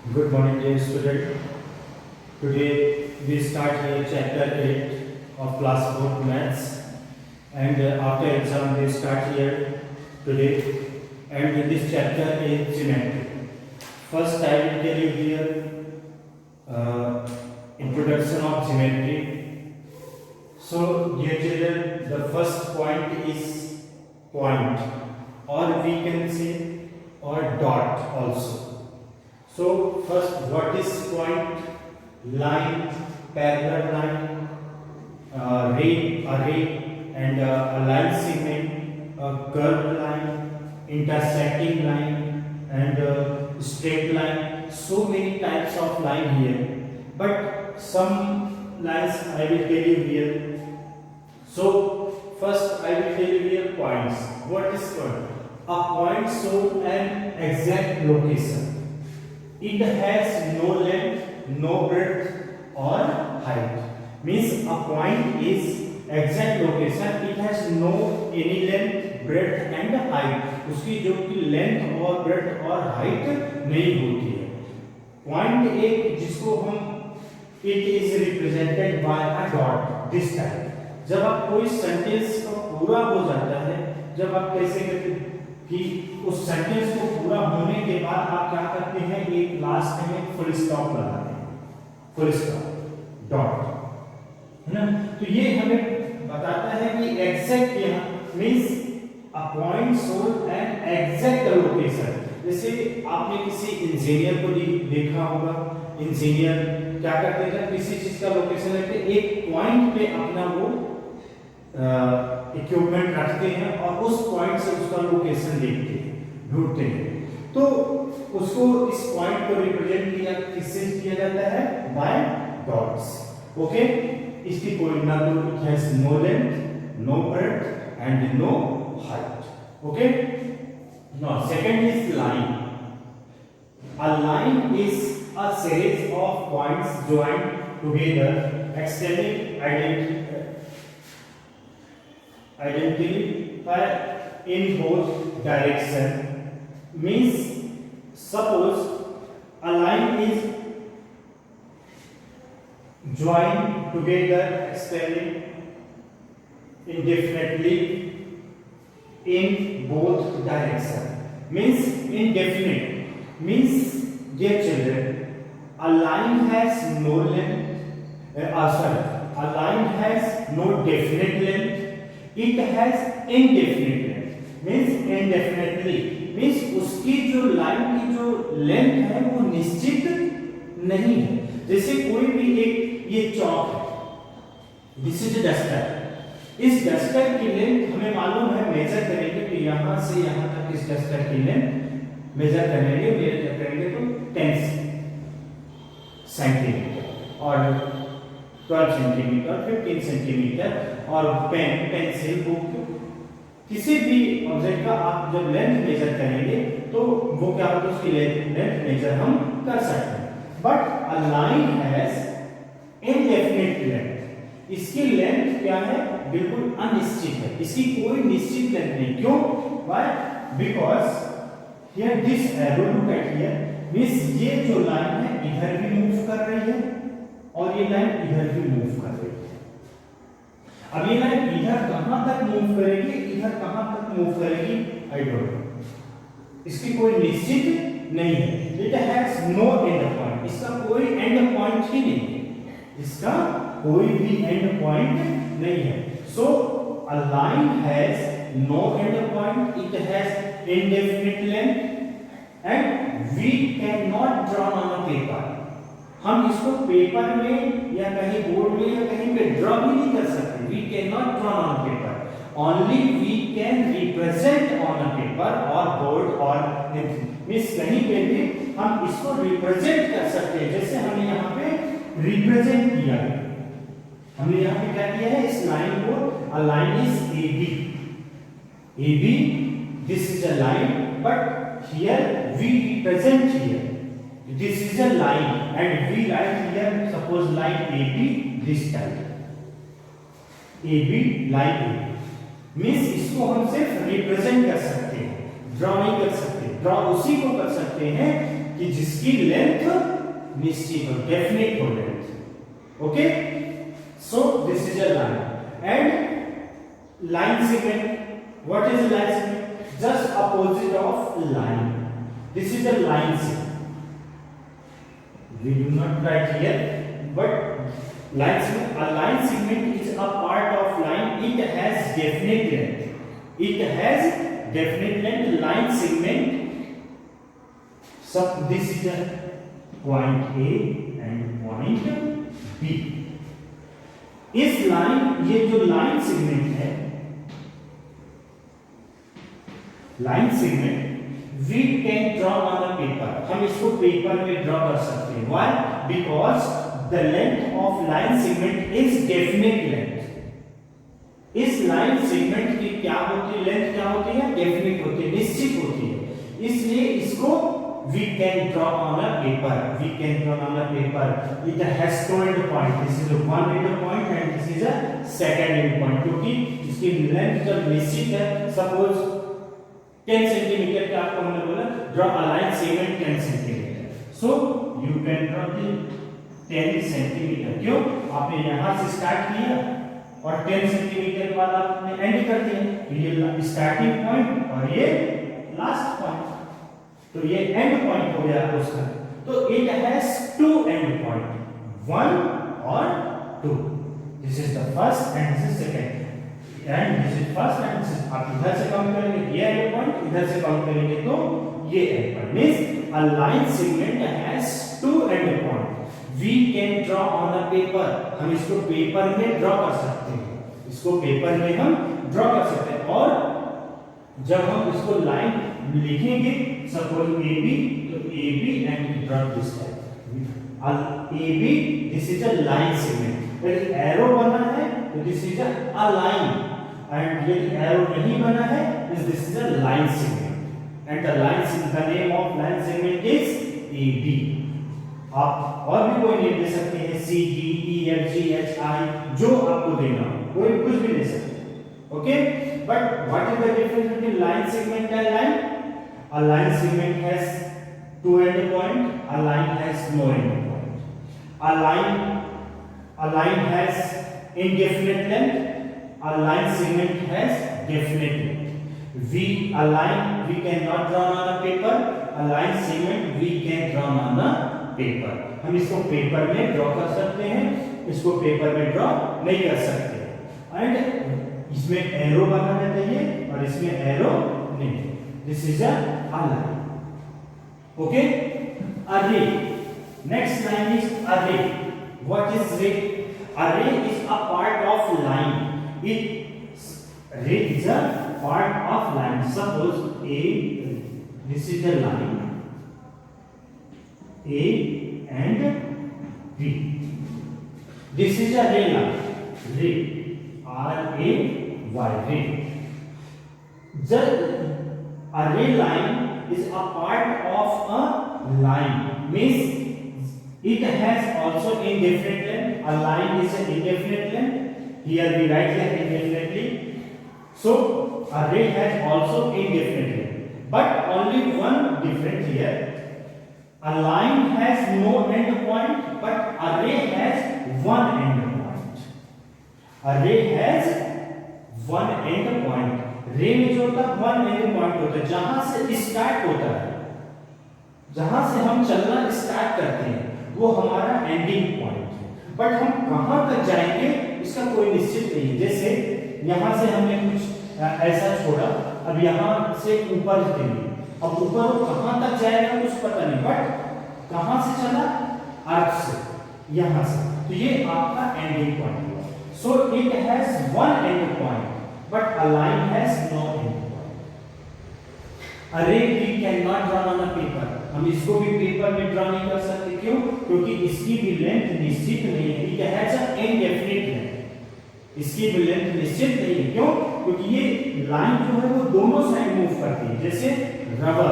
Good morning, dear student. Today we start here chapter 8 of class 4 maths, and after exam we start here today. And this chapter is geometry. First, I will tell you here introduction of geometry. So, dear children, the first point is point, or we can say or dot also. So first, what is point? Line, parallel line, ray, and a line segment, a curved line, intersecting line, and straight line. So many types of line here, but some lines I will tell you here. So first, I will tell you here points. What is point? A point shows an exact location. It has no length, no breadth or height. Means a point is exact location. It has no any length, breadth and height. उसकी जो कि length और breadth और height नहीं होती है. Point एक जिसको हम it is represented by a dot this type. जब आप कोई सेंटेंस का पूरा हो जाता है, जब आप कैसे करते हैं कि उस सेंटेंस को पूरा होने के बाद आप क्या करते हैं, एक लास्ट में फुल स्टॉप लगाते हैं. फुल स्टॉप डॉट है ना. तो ये हमें बताता है कि एग्जैक्ट यहां means a point shows an exact location. जैसे आपने किसी इंजीनियर को देखा होगा. इंजीनियर क्या करते हैं, किसी चीज का लोकेशन लेके एक पॉइंट पे अपना वो इक्विपमेंट रखते हैं और उस पॉइंट से उसका लोकेशन देखते हैं, ढूंढते हैं. तो उसको इस पॉइंट को रिप्रेजेंट किया किससे किया जाता है, बाय डॉट्स. ओके. इसकी कोई ना तो it has no length, no breadth and no height. Okay. Now second is line. A line is a series of points joined together extending identify in both direction. Means suppose a line is joined together extending indefinitely in both direction. Means indefinite means, dear children, a line has no length, a line has no definite length. It has indefinite length. Means indefinitely means उसकी जो line की जो length है वो निश्चित नहीं है. जैसे कोई भी एक ये चौक है, दिस इज डस्टर. इस डस्टर की लेंथ हमें मालूम है, मेजर करेंगे तो यहां से यहां तक इस डस्टर की लेंथ मेजर करेंगे तो 10 सेंटीमीटर और 12 सेंटीमीटर, 15 सेंटीमीटर. और पेंसिल, बुक, किसी भी ऑब्जेक्ट का आप जब लेंथ मेजर करेंगे तो वो क्या होगा, उसकी लेंथ मेजर हम कर सकते हैं. But a line has indefinite length. इसकी लेंथ क्या है, बिल्कुल अनिश्चित है. इसकी कोई निश्चित लेंथ नहीं. क्यों? Why? Because here this arrow, look at here, means ये जो लाइन है इधर भी मूव कर रही है और ये लाइन इधर भी मूव कर रही है. अब ये लाइन इधर कहां तक मूव करेगी, इधर कहां तक मूव करेगी, आई डोंट नो. इसकी कोई निश्चित नहीं है. It has no end point. इसका कोई एंड पॉइंट ही नहीं है. इसका कोई भी एंड पॉइंट नहीं है. So a line has no end point. It has indefinite length and we can not draw on a paper. हम इसको पेपर में या कहीं बोर्ड में या कहीं पे ड्रॉ भी नहीं कर सकते. We can not draw on paper. Only we can represent on a paper और बोर्ड और मींस कहीं पे भी हम इसको रिप्रेजेंट कर सकते हैं. जैसे हमने यहाँ पे रिप्रेजेंट किया, हमने यहाँ पे क्या किया है, इस लाइन को, a line is AB, this is a line, but here we represent here. This is a line and we write here, suppose line AB, this type. AB, line AB. Means इसको हम सिर्फ represent कर सकते हैं, draw नहीं कर सकते. Draw उसी को कर सकते हैं कि जिसकी लेंथ निश्चित हो, डेफिनेट हो length. Okay, so this is a line and line segment. What is line segment? Just opposite of line. This is a line segment. We do not write here, but line segment, a line segment is a part of line. It has definite length. It has definite length. Line segment. So this is a point A and point B. इस line, ये जो line segment है, line segment we can draw on a paper. हम इसको paper में draw कर सकते हैं। Why? Because the length of line segment is definite length. इस लाइन सेगमेंट की क्या होती है, लेंथ क्या होती है? डेफिनेट होती है, निश्चित होती है। इसलिए इसको we can draw on a paper. We can draw on a paper. It has two end point. This is a one end point and this is a second end point. क्योंकि इसकी length जब निश्चित है, suppose 10 centimetre का आपको हमने बोला draw a line segment 10 centimetre, so you can draw the 10 centimetre. क्यों? आपने यहां से स्टार्ट किया और 10 सेंटीमीटर के बाद आपने एंड कर दिया। ये स्टार्टिंग पॉइंट और ये लास्ट पॉइंट, तो ये एंड पॉइंट हो गया उसका। तो it has two end point, one और two. This is the first end this is second end this is first end this is. आप इधर से काउंट करेंगे ये एंड पॉइंट, इधर से काउंट करेंगे तो ये end point. Means a line segment has two end point. We can draw on a paper. हम इसको पेपर में ड्रॉ कर सकते हैं, इसको पेपर में हम ड्रॉ कर सकते हैं। और जब हम इसको लाइन लिखेंगे, सपोज ए बी, तो A B and draw this type A B. This is a line segment. यदि एरो बना है तो this is a line, and यदि एरो नहीं बना है this is a line segment and the name of line segment is AB। आप और भी कोई नेम दे सकते हैं, C D E F G H I, जो आपको देना हो, कोई कुछ भी दे सकते हैं। Okay, but what is the difference between line segment and line? A line segment has two end point, a line has no end point. A line has indefinite length, a line segment has definite length। A line we cannot draw on a paper, a line segment we can draw on a paper। हम इसको paper में draw कर सकते हैं, इसको paper में draw नहीं कर सकते। एंड इसमें एरो बनाना चाहिए और इसमें एरो नहीं। This is a line. Okay, a ray। Next line is a ray। What is रे? A ray is a part of line. Ray is a part of line. Suppose this is the line A and B. This is a ray line. Ray, R-A-Y, ray. A ray line is a part of a line. Means it has also indefinite length. A line is an indefinite length. Here we write here indefinitely. So a ray has also indefinite length. But only one difference here. A line has no end point, but a ray has one end point. A ray has one end point. रे में जो होता है one end point होता है, जहां से start होता है, जहां से हम चलना स्टार्ट करते हैं, वो हमारा एंडिंग पॉइंट है। बट हम कहां तक जाएंगे इसका कोई निश्चित नहीं है। जैसे यहां से हमने कुछ ऐसा छोड़ा, अब यहां से ऊपर देंगे, अब ऊपर वो कहां तक जाएगा कुछ पता नहीं, बट कहां से चला? अर्थ से, यहां से। तो ये आपका एंडिंग पॉइंट हुआ। So it has one end point but a line has no end point. A ray we can not draw on a paper. हम इसको भी पेपर में ड्रॉ नहीं कर सकते। क्यों? क्योंकि इसकी भी लेंथ निश्चित नहीं है। It has a indefinite length. इसकी भी लेंथ निश्चित नहीं है। क्यों? क्योंकि ये लाइन जो है वो दोनों साइड मूव करती है। जैसे रबर,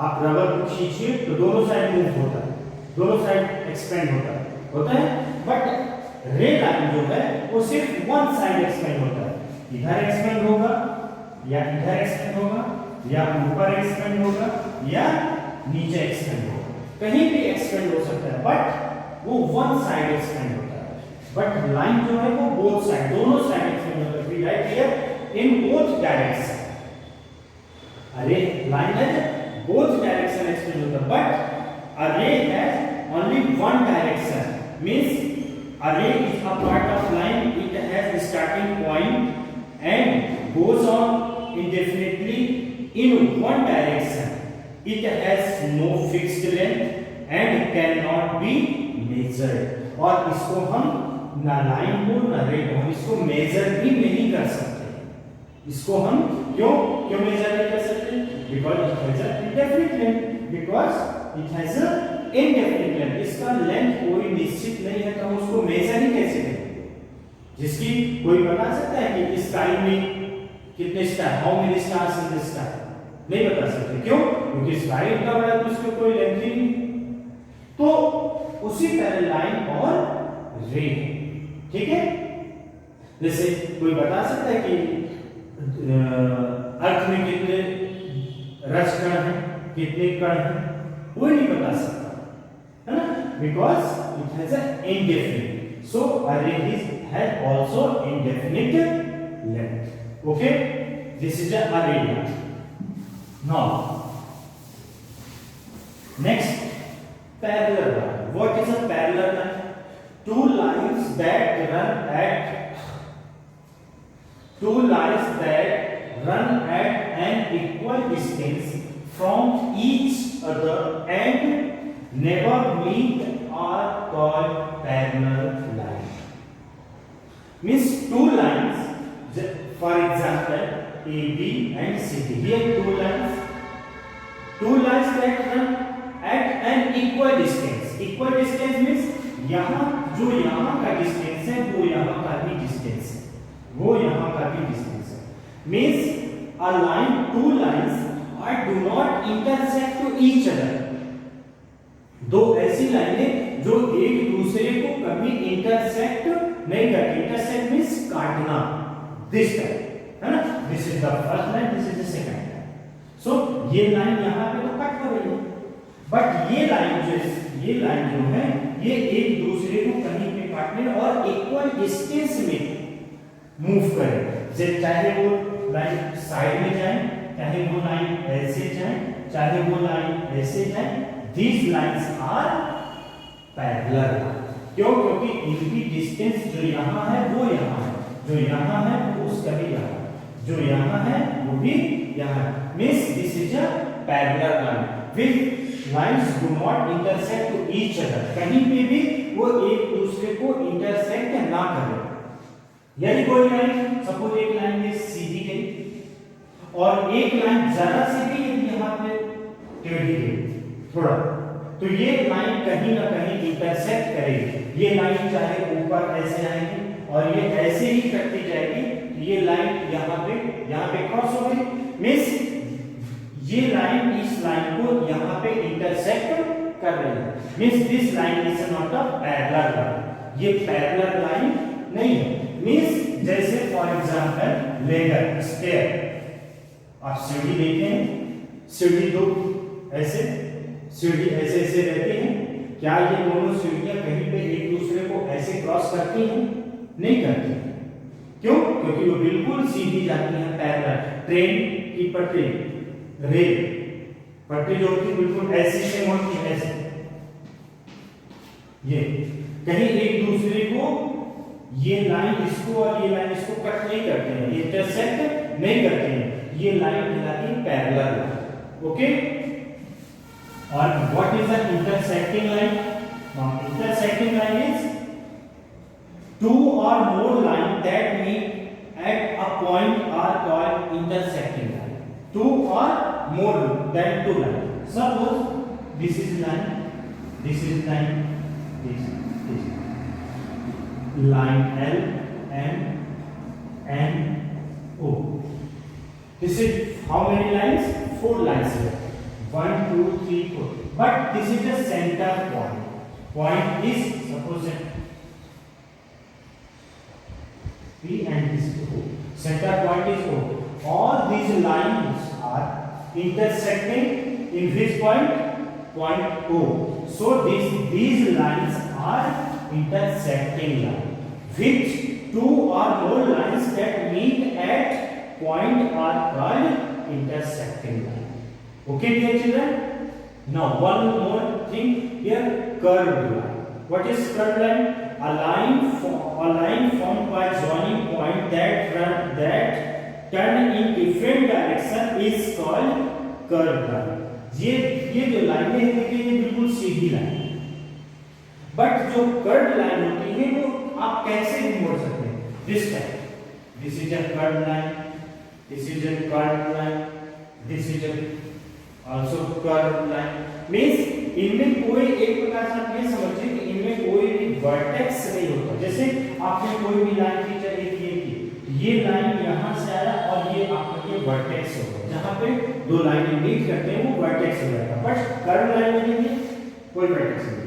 आप रबर को खींचिए तो दोनों साइड मूव होता है, दोनों साइड एक्सपेंड होता है। बट रे लाइन जो है वो सिर्फ वन साइड एक्सपेंड होता है। इधर एक्सपेंड होगा या इधर एक्सपेंड होगा या ऊपर एक्सपेंड होगा या नीचे एक्सपेंड होगा। कहीं भी एक्सपेंड हो सकता है, बट वो वन साइड एक्सपेंड होता है। बट लाइन जो है वो बोथ साइड, दोनों साइड एक्सपेंड होता है। We write here in both direction. Array line है बोथ डायरेक्शन एक्सपेंड होता है, but array has only one direction, means array is a part of line. It has a starting point and goes on indefinitely in one direction. It has no fixed length and cannot be measured. और इसको हम ना line को ना रे को हम इसको मेजर भी नहीं कर सकते। इसको हम क्यों मेजर नहीं कर सकते? Because it has a indefinite length. Because it has a indefinite length, इसका लेंथ कोई निश्चित नहीं है, तो हम उसको मेजर ही कैसे करेंगे? जिसकी कोई बता सकता है कि स्काई में कितने star, how many stars in the sky? नहीं बता सकते। क्यों? क्योंकि स्काई इतना बड़ा है तो उसमें कोई लेंथ ही नहीं। तो उसी तरह लाइन और रे, ठीक है? जैसे कोई बता सकता है कि अर्थ में कितने रज कण हैं, कितने कण हैं? कोई नहीं बता सकता, है ना? Because it has an indefinite, so array has also indefinite length. Okay, this is the array line. Now next, parallel line. What is a parallel line? Two lines that run at an equal distance from each other and never meet are called parallel lines. Means two lines, for example AB and CD. Here two lines that run at an equal distance. Equal distance means यहाँ जो यहाँ का distance है वो यहाँ का भी distance है, वो यहाँ का भी distance है. Means a line, two lines do not intersect to each other. दो ऐसी लाइनें जो एक दूसरे को कभी इंटरसेक्ट नहीं करती। इंटरसेक्ट मींस काटना, दिस टाइप, है ना? This is the first line, this is the second line. So ये लाइन यहाँ पे तो कट हो रही है, बट ये लाइन जो है ये एक दूसरे को कहीं पे काटने और इक्वल डिस्टेंस में मूव करे। चाहे वो लाइन साइड में जाए, चाहे वो लाइन ऐसे जाए, चाहे वो लाइन ऐसे जाए, these lines are parallel. क्यों? क्योंकि इनकी डिस्टेंस जो यहाँ है वो यहाँ है, जो यहाँ है वो उसका भी यहाँ, जो यहाँ है वो भी यहाँ है। Means this is a parallel line. Which lines do not intersect to each other. कहीं पे भी वो एक दूसरे को इंटरसेक्ट ना करे। यदि कोई लाइन, सपोज एक लाइन में सीधी गई और एक लाइन जरा सी भी यहाँ पे टेढ़ी गई थोड़ा, तो ये लाइन कहीं ना कहीं इंटरसेक्ट करेगी। ये लाइन चाहे ऊपर ऐसे आएगी और ये ऐसे ही कटती जाएगी, ये लाइन यहाँ पे क्रॉस हो गई। मींस ये लाइन इस लाइन को यहाँ पे इंटरसेक्ट कर रही है। Means this line is not a parallel line, ये पैरेलल लाइन नहीं है। मींस जैसे फॉर एग्जांपल लेडर, स्टेयर, आप सीढ़ी देखते हैं, सीढ़ी दो ऐसे सीढ़ी ऐसे ऐसे रहती हैं, क्या ये दोनों सीढ़ियां कहीं पे एक दूसरे को ऐसे क्रॉस करती हैं? नहीं करती। क्यों? क्योंकि वो बिल्कुल सीधी जाती हैं, पैरेलल। ट्रेन की पटरी, रेल पटरी जो होती है बिल्कुल ऐसी से होती है, ऐसे। ये कहीं एक दूसरे को, ये लाइन इसको और ये लाइन इसको कट नहीं करते हैं, ये इंटरसेक्ट नहीं करते हैं, ये लाइन कहलाती है पैरेलल। ओके, और what is the intersecting line? Now intersecting line is two or more lines that meet at a point are called intersecting line. Two or more than two lines. Suppose this is line, this is line, this line L, M, N, O. This is how many lines? 4 lines here. 1, 2, 3, 4. But this is the center point. Point is suppose P and this is O. Center point is O. All these lines are intersecting in which point? point O. So these lines are intersecting line, which two or more lines that meet at point are called intersecting line. Okay, dear children. Now one more thing here, curved line. What is curved line? A line formed by joining point that turn in different direction is called curved line. ये जो लाइनें हैं देखिए ये बिल्कुल सीधी line, but जो curve line होती है वो आप कैसे भी मोड़ सकते हैं. This type, this is a curve line, this is a curve line, this is also curve line. Means इनमें कोई एक प्रकार से आप ये समझिए कि इनमें कोई भी वर्टेक्स नहीं होता. जैसे आपने कोई भी लाइन खींचा, ये लाइन यहां से आया और ये आपका ये वर्टेक्स होगा. जहां पे दो लाइनें मीट करते हैं वो वर्टेक्स हो जाएगा. बट कर्व लाइन में देखिए कोई वर्टेक्स नहीं.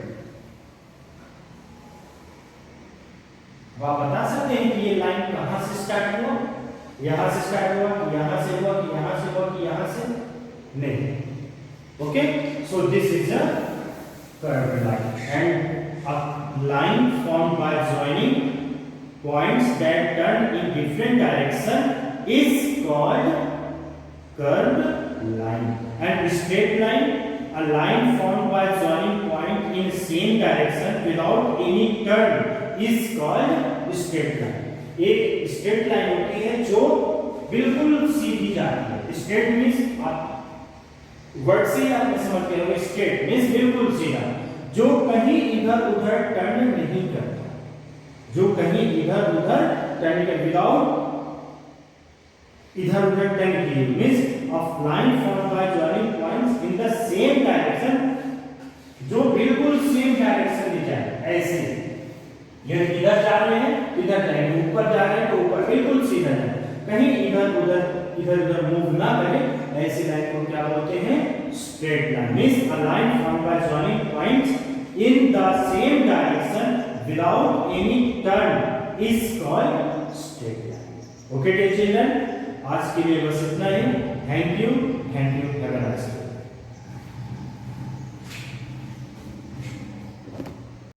आप बता सकते हैं कि ये लाइन कहां से स्टार्ट हुआ, यहां से स्टार्ट हुआ, यहां से हुआ, कि यहां से हुआ, कि यहां से नहीं. Okay, so this is a curve line and a line formed by joining points that turn in different direction is called curved line. And straight line, a line formed by joining point in same direction without any turn is called straight line. एक straight line होती है जो बिल्कुल सीधी जाती है. Straight means आप word से ही आप समझते हो, straight means बिल्कुल सीधा, जो कहीं इधर उधर टर्न नहीं करता, जो कहीं इधर उधर टर्न कर विदाउट इधर उधर टर्न किए. Means of line formed by joining points in the same direction, जो बिल्कुल सेम डायरेक्शन में जाए. ऐसे ये इधर जा रहे हैं, इधर जाएंगे, ऊपर जा रहे हैं तो ऊपर बिल्कुल सीधा जाए, कहीं इधर उधर मूव ना करे. ऐसी लाइन को क्या बोलते हैं? Straight line. Means a line formed by joining points in the same direction without any turn is called straight line. Okay dear children, आज के लिए बस इतना ही. Thank you, have a nice day.